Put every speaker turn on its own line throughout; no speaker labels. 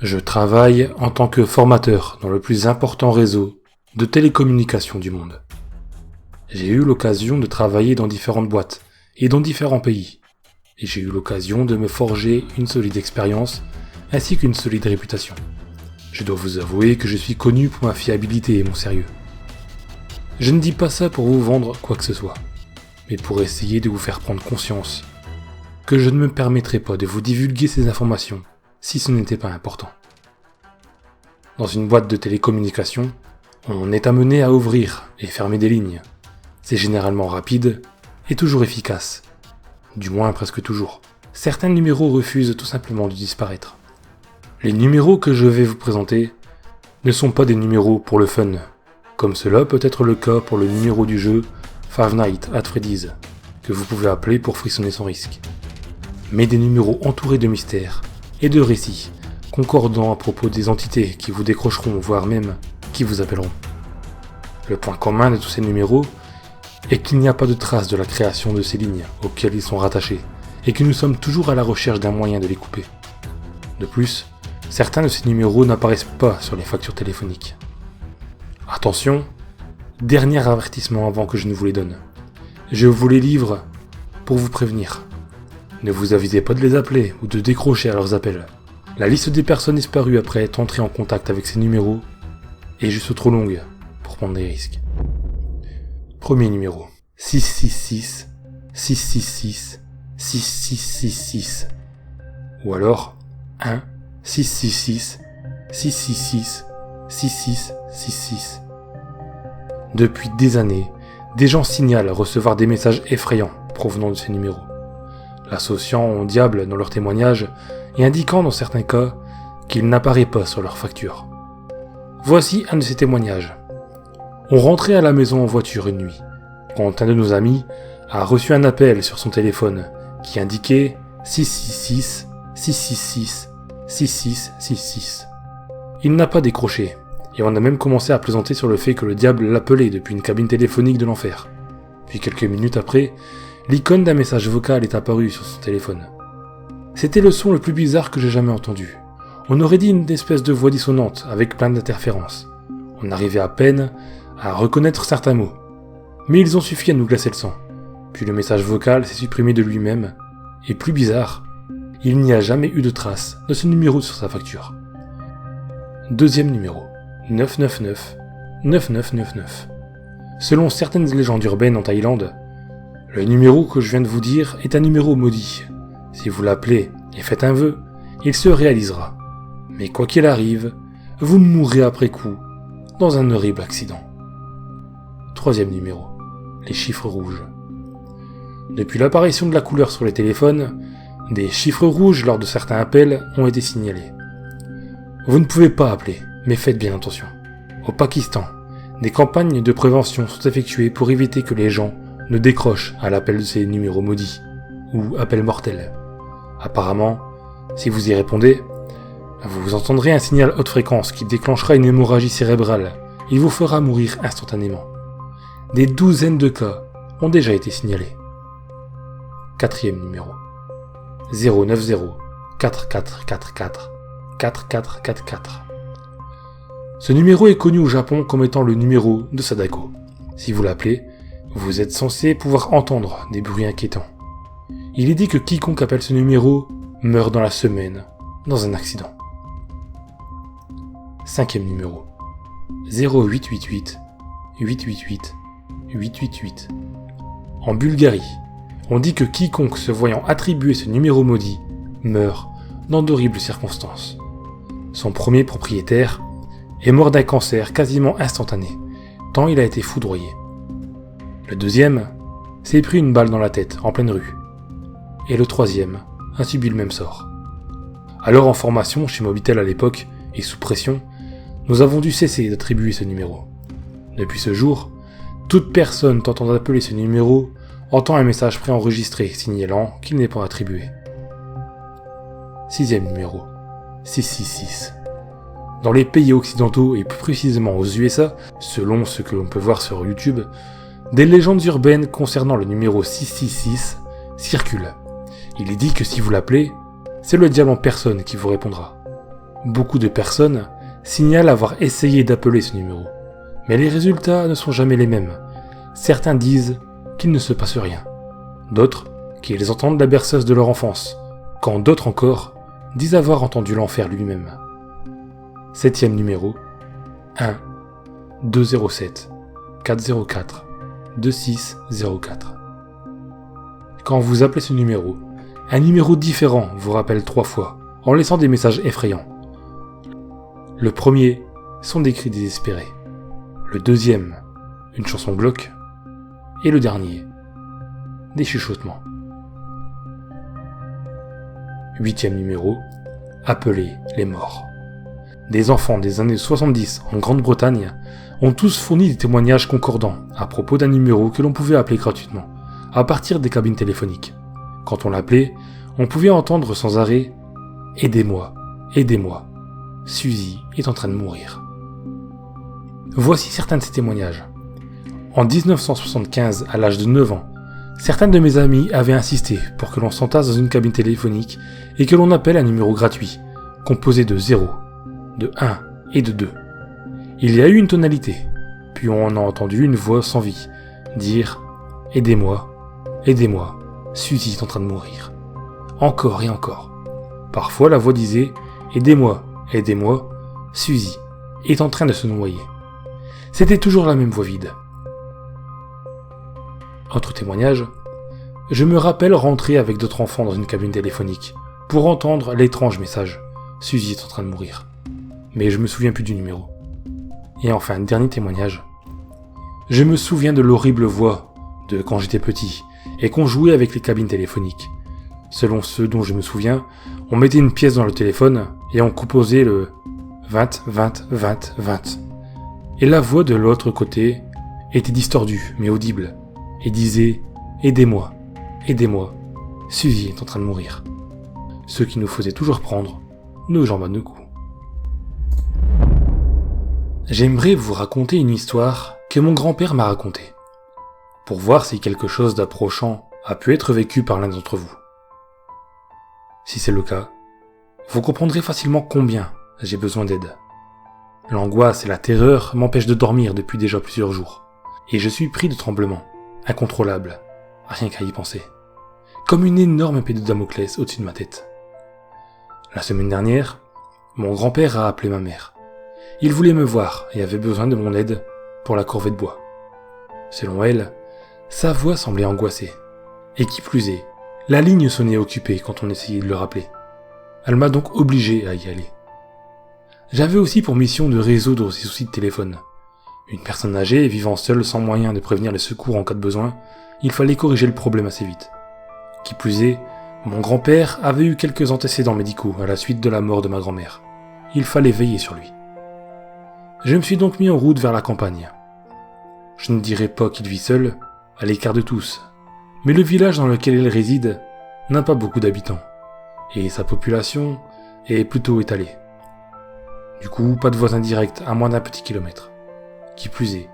Je travaille en tant que formateur dans le plus important réseau de télécommunications du monde. J'ai eu l'occasion de travailler dans différentes boîtes et dans différents pays. Et j'ai eu l'occasion de me forger une solide expérience ainsi qu'une solide réputation. Je dois vous avouer que je suis connu pour ma fiabilité et mon sérieux. Je ne dis pas ça pour vous vendre quoi que ce soit, mais pour essayer de vous faire prendre conscience que je ne me permettrai pas de vous divulguer ces informations si ce n'était pas important. Dans une boîte de télécommunications, on est amené à ouvrir et fermer des lignes. C'est généralement rapide et toujours efficace. Du moins presque toujours. Certains numéros refusent tout simplement de disparaître. Les numéros que je vais vous présenter ne sont pas des numéros pour le fun, comme cela peut être le cas pour le numéro du jeu Five Nights at Freddy's, que vous pouvez appeler pour frissonner sans risque. Mais des numéros entourés de mystères et de récits, concordant à propos des entités qui vous décrocheront, voire même qui vous appelleront. Le point commun de tous ces numéros est qu'il n'y a pas de trace de la création de ces lignes auxquelles ils sont rattachés, et que nous sommes toujours à la recherche d'un moyen de les couper. De plus, certains de ces numéros n'apparaissent pas sur les factures téléphoniques. Attention, dernier avertissement avant que je ne vous les donne. Je vous les livre pour vous prévenir. Ne vous avisez pas de les appeler ou de décrocher à leurs appels. La liste des personnes disparues après être entrées en contact avec ces numéros est juste trop longue pour prendre des risques. Premier numéro, 666 666 6666. Ou alors 1 666 666 6666. Depuis des années, des gens signalent recevoir des messages effrayants provenant de ces numéros, l'associant au diable dans leurs témoignages et indiquant dans certains cas qu'il n'apparaît pas sur leur facture. Voici un de ces témoignages. On rentrait à la maison en voiture une nuit, quand un de nos amis a reçu un appel sur son téléphone qui indiquait 666 666 6666. Il n'a pas décroché, et on a même commencé à plaisanter sur le fait que le diable l'appelait depuis une cabine téléphonique de l'enfer. Puis quelques minutes après, l'icône d'un message vocal est apparue sur son téléphone. C'était le son le plus bizarre que j'ai jamais entendu. On aurait dit une espèce de voix dissonante avec plein d'interférences. On arrivait à peine à reconnaître certains mots. Mais ils ont suffi à nous glacer le sang. Puis le message vocal s'est supprimé de lui-même. Et plus bizarre, il n'y a jamais eu de trace de ce numéro sur sa facture. Deuxième numéro, 999 9999. Selon certaines légendes urbaines en Thaïlande, le numéro que je viens de vous dire est un numéro maudit. Si vous l'appelez et faites un vœu, il se réalisera. Mais quoi qu'il arrive, vous mourrez après coup dans un horrible accident. Troisième numéro, les chiffres rouges. Depuis l'apparition de la couleur sur les téléphones, des chiffres rouges lors de certains appels ont été signalés. Vous ne pouvez pas appeler, mais faites bien attention. Au Pakistan, des campagnes de prévention sont effectuées pour éviter que les gens ne décrochent à l'appel de ces numéros maudits, ou appels mortels. Apparemment, si vous y répondez, vous entendrez un signal haute fréquence qui déclenchera une hémorragie cérébrale. Il vous fera mourir instantanément. Des douzaines de cas ont déjà été signalés. Quatrième numéro. 090 4444 4444. Ce numéro est connu au Japon comme étant le numéro de Sadako. Si vous l'appelez, vous êtes censé pouvoir entendre des bruits inquiétants. Il est dit que quiconque appelle ce numéro meurt dans la semaine, dans un accident. Cinquième numéro. 0888 888 888. En Bulgarie, on dit que quiconque se voyant attribuer ce numéro maudit meurt dans d'horribles circonstances. Son premier propriétaire est mort d'un cancer quasiment instantané, tant il a été foudroyé. Le deuxième s'est pris une balle dans la tête en pleine rue. Et le troisième a subi le même sort. Alors en formation chez Mobitel à l'époque, et sous pression, nous avons dû cesser d'attribuer ce numéro. Depuis ce jour, toute personne tentant d'appeler ce numéro entend un message préenregistré signalant qu'il n'est pas attribué. Sixième numéro, 666. Dans les pays occidentaux et plus précisément aux USA, selon ce que l'on peut voir sur YouTube, des légendes urbaines concernant le numéro 666 circulent. Il est dit que si vous l'appelez, c'est le diable en personne qui vous répondra. Beaucoup de personnes signalent avoir essayé d'appeler ce numéro, mais les résultats ne sont jamais les mêmes. Certains disent qu'il ne se passe rien, d'autres qu'ils entendent la berceuse de leur enfance, quand d'autres encore disent avoir entendu l'enfer lui-même. 7e numéro 1 207 404 2604. Quand vous appelez ce numéro, un numéro différent vous rappelle 3 fois, en laissant des messages effrayants. Le premier sont des cris désespérés, le deuxième, une chanson glauque, et le dernier, des chuchotements. 8e numéro, appelez les morts. Des enfants des années 70 en Grande-Bretagne ont tous fourni des témoignages concordants à propos d'un numéro que l'on pouvait appeler gratuitement, à partir des cabines téléphoniques. Quand on l'appelait, on pouvait entendre sans arrêt « Aidez-moi, aidez-moi, Suzy est en train de mourir ». Voici certains de ces témoignages. En 1975, à l'âge de 9 ans, certains de mes amis avaient insisté pour que l'on s'entasse dans une cabine téléphonique et que l'on appelle un numéro gratuit, composé de 0, de 1 et de 2. Il y a eu une tonalité, puis on a entendu une voix sans vie dire « Aidez-moi, aidez-moi, Suzy est en train de mourir ». Encore et encore. Parfois la voix disait « Aidez-moi, aidez-moi, Suzy est en train de se noyer ». C'était toujours la même voix vide. Autre témoignage, je me rappelle rentrer avec d'autres enfants dans une cabine téléphonique pour entendre l'étrange message « Suzy est en train de mourir ». Mais je me souviens plus du numéro. Et enfin, dernier témoignage. Je me souviens de l'horrible voix de quand j'étais petit et qu'on jouait avec les cabines téléphoniques. Selon ceux dont je me souviens, on mettait une pièce dans le téléphone et on composait le 20, 20, 20, 20. Et la voix de l'autre côté était distordue mais audible et disait « Aidez-moi, aidez-moi, Suzy est en train de mourir ». Ce qui nous faisait toujours prendre nos jambes à deux coups. J'aimerais vous raconter une histoire que mon grand-père m'a racontée, pour voir si quelque chose d'approchant a pu être vécu par l'un d'entre vous. Si c'est le cas, vous comprendrez facilement combien j'ai besoin d'aide. L'angoisse et la terreur m'empêchent de dormir depuis déjà plusieurs jours, et je suis pris de tremblements, incontrôlables, rien qu'à y penser, comme une énorme épée de Damoclès au-dessus de ma tête. La semaine dernière, mon grand-père a appelé ma mère. Il voulait me voir et avait besoin de mon aide pour la corvée de bois. Selon elle, sa voix semblait angoissée. Et qui plus est, la ligne sonnait occupée quand on essayait de le rappeler. Elle m'a donc obligé à y aller. J'avais aussi pour mission de résoudre ses soucis de téléphone. Une personne âgée vivant seule sans moyen de prévenir les secours en cas de besoin, il fallait corriger le problème assez vite. Qui plus est, mon grand-père avait eu quelques antécédents médicaux à la suite de la mort de ma grand-mère. Il fallait veiller sur lui. Je me suis donc mis en route vers la campagne. Je ne dirais pas qu'il vit seul, à l'écart de tous, mais le village dans lequel il réside n'a pas beaucoup d'habitants, et sa population est plutôt étalée. Du coup, pas de voisins directs à moins d'un petit kilomètre. Qui plus est,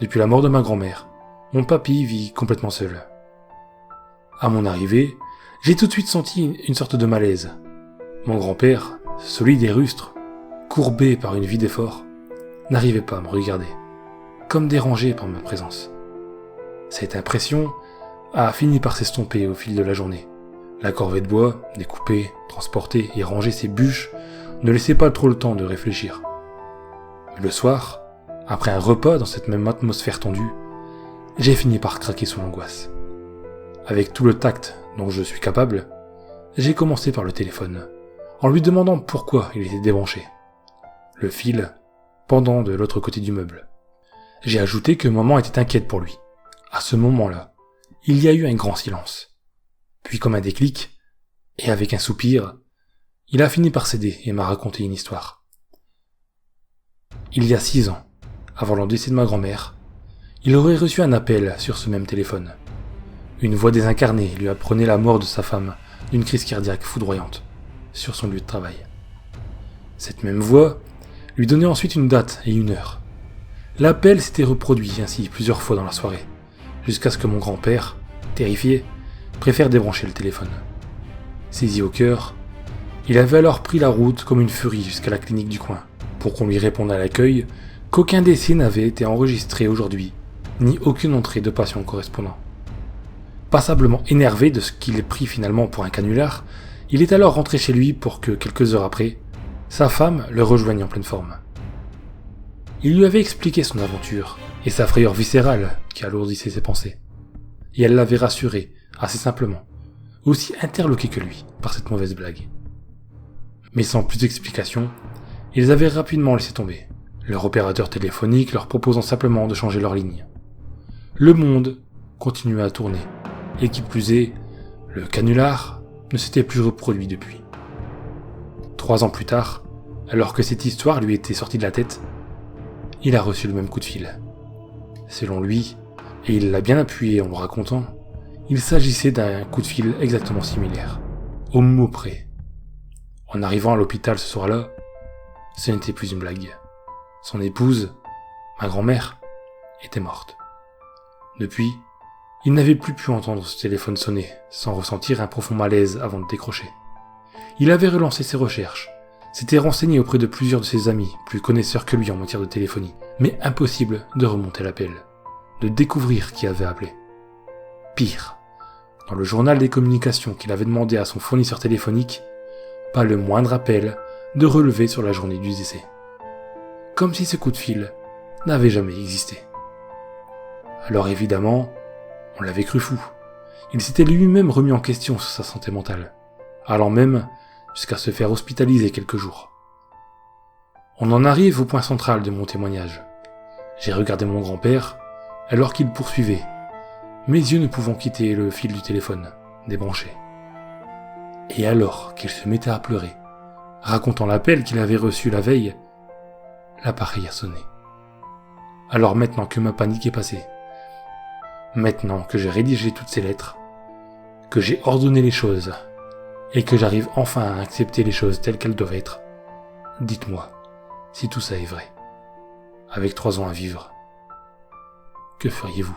depuis la mort de ma grand-mère, mon papy vit complètement seul. À mon arrivée, j'ai tout de suite senti une sorte de malaise. Mon grand-père, solide et rustre, courbé par une vie d'effort, n'arrivait pas à me regarder, comme dérangé par ma présence. Cette impression a fini par s'estomper au fil de la journée. La corvée de bois, découpée, transporter et ranger ses bûches, ne laissait pas trop le temps de réfléchir. Mais le soir, après un repas dans cette même atmosphère tendue, j'ai fini par craquer sous l'angoisse. Avec tout le tact dont je suis capable, j'ai commencé par le téléphone, en lui demandant pourquoi il était débranché. Le fil pendant de l'autre côté du meuble. J'ai ajouté que maman était inquiète pour lui. À ce moment-là, il y a eu un grand silence. Puis comme un déclic, et avec un soupir, il a fini par céder et m'a raconté une histoire. Il y a 6 ans, avant le décès de ma grand-mère, il aurait reçu un appel sur ce même téléphone. Une voix désincarnée lui apprenait la mort de sa femme d'une crise cardiaque foudroyante sur son lieu de travail. Cette même voix lui donnait ensuite une date et une heure. L'appel s'était reproduit ainsi plusieurs fois dans la soirée, jusqu'à ce que mon grand-père, terrifié, préfère débrancher le téléphone. Saisi au cœur, Il avait alors pris la route comme une furie jusqu'à la clinique du coin, pour qu'on lui réponde à l'accueil qu'aucun décès n'avait été enregistré aujourd'hui, ni aucune entrée de patient correspondant. Passablement énervé de ce qu'il prit finalement pour un canular, il est alors rentré chez lui pour que, quelques heures après, sa femme le rejoigne en pleine forme. Il lui avait expliqué son aventure et sa frayeur viscérale qui alourdissait ses pensées. Et elle l'avait rassuré, assez simplement, aussi interloqué que lui par cette mauvaise blague. Mais sans plus d'explication, ils avaient rapidement laissé tomber, leur opérateur téléphonique leur proposant simplement de changer leur ligne. Le monde continuait à tourner, et qui plus est, le canular ne s'était plus reproduit depuis. 3 ans plus tard, alors que cette histoire lui était sortie de la tête, il a reçu le même coup de fil. Selon lui, et il l'a bien appuyé en le racontant, il s'agissait d'un coup de fil exactement similaire, au mot près. En arrivant à l'hôpital ce soir-là, ce n'était plus une blague. Son épouse, ma grand-mère, était morte. Depuis, il n'avait plus pu entendre ce téléphone sonner sans ressentir un profond malaise avant de décrocher. Il avait relancé ses recherches, s'était renseigné auprès de plusieurs de ses amis, plus connaisseurs que lui en matière de téléphonie, mais impossible de remonter l'appel, de découvrir qui avait appelé. Pire, dans le journal des communications qu'il avait demandé à son fournisseur téléphonique, pas le moindre appel de relevé sur la journée du décès. Comme si ce coup de fil n'avait jamais existé. Alors évidemment, on l'avait cru fou. Il s'était lui-même remis en question sur sa santé mentale, allant même jusqu'à se faire hospitaliser quelques jours. On en arrive au point central de mon témoignage. J'ai regardé mon grand-père alors qu'il poursuivait, mes yeux ne pouvant quitter le fil du téléphone, débranché. Et alors qu'il se mettait à pleurer, racontant l'appel qu'il avait reçu la veille, l'appareil a sonné. Alors maintenant que ma panique est passée, maintenant que j'ai rédigé toutes ces lettres, que j'ai ordonné les choses, et que j'arrive enfin à accepter les choses telles qu'elles doivent être, dites-moi si tout ça est vrai. Avec 3 ans à vivre, que feriez-vous ?